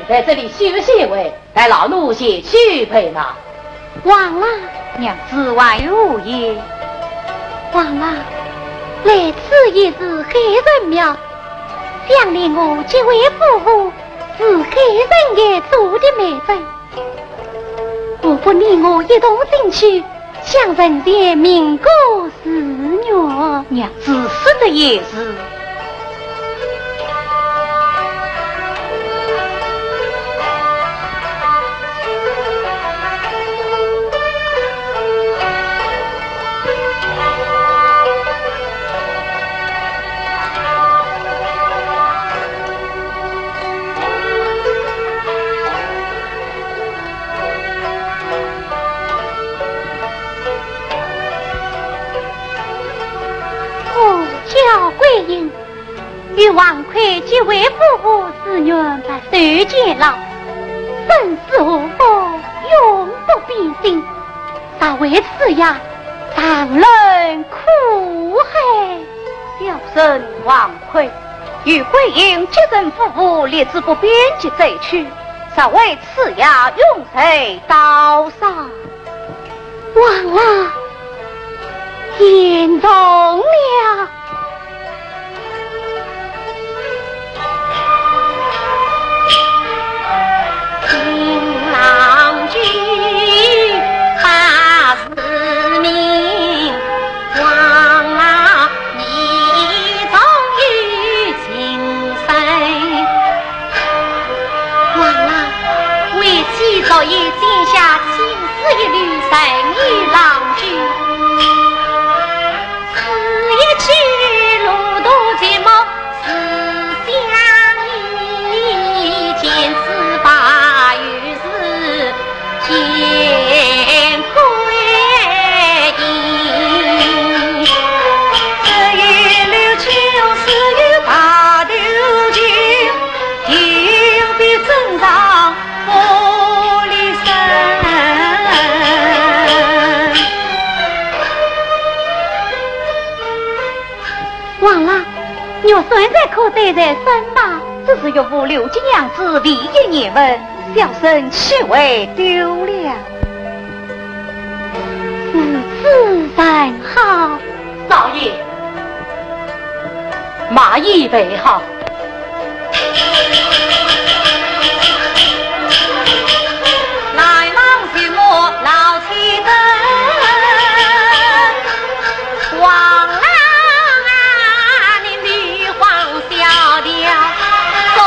在这里休息会，待老奴先去陪嘛。王郎，娘子万有也。王郎，来此也是黑人庙，想连我这位夫妇是黑人也做的媒人，若不连我一同进去，想人间民国事虐。娘子说的也是。与王魁几位夫妇思愿把受监牢，生死无法永不变心，但为此呀当人苦海。小生王魁与桂英接人夫妇列至不边即走去，尚为此呀永垂刀上。王啊，严重了。早已剪下青丝一缕神女郎君，此一去路途寂寞思相依，见此把与是见归阴，这一溜秋是有大流金，定必正当王郎，肉酸在可得在身吗？只是岳父刘金娘子立业年问，小生岂会丢了？是此人好，少爷，马衣备好。来忙许我老妻灯，王郎啊，你女皇小调送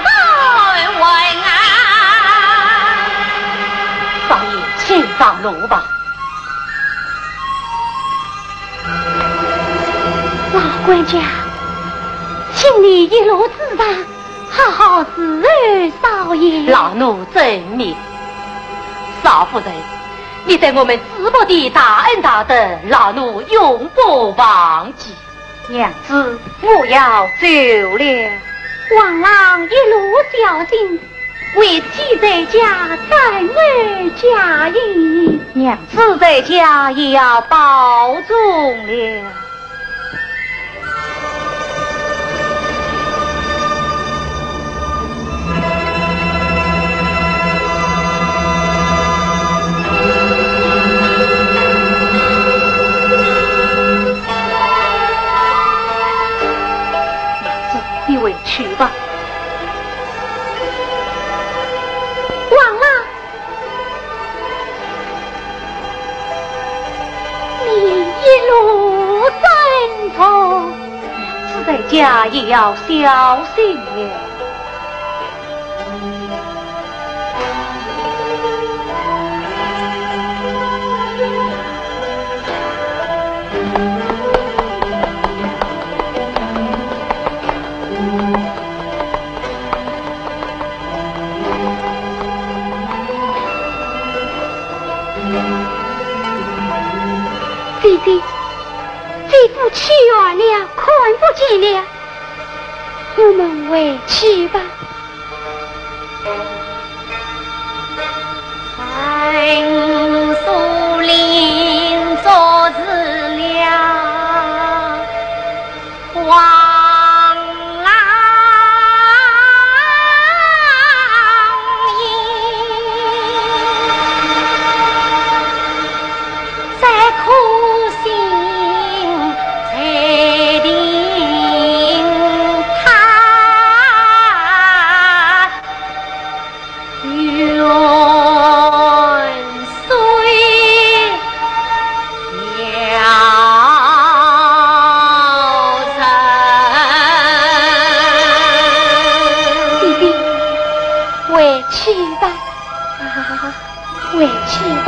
到晚安。少爷，请上路吧。老管家，请你一路自当，好好侍儿少爷。老奴遵命。少夫人，你对我们淄博的大恩大德，老奴永不忘记。娘子，我要走了。王郎一路小心，为妻在家，暂儿家业。娘子在家也要保重了。去吧，王郎，你一路珍重，娘子在家也要小心了。弟弟，这夫去远了，看不见了，我们回去吧。在树林做事了，黄狼影，再苦心才定他远。回去吧。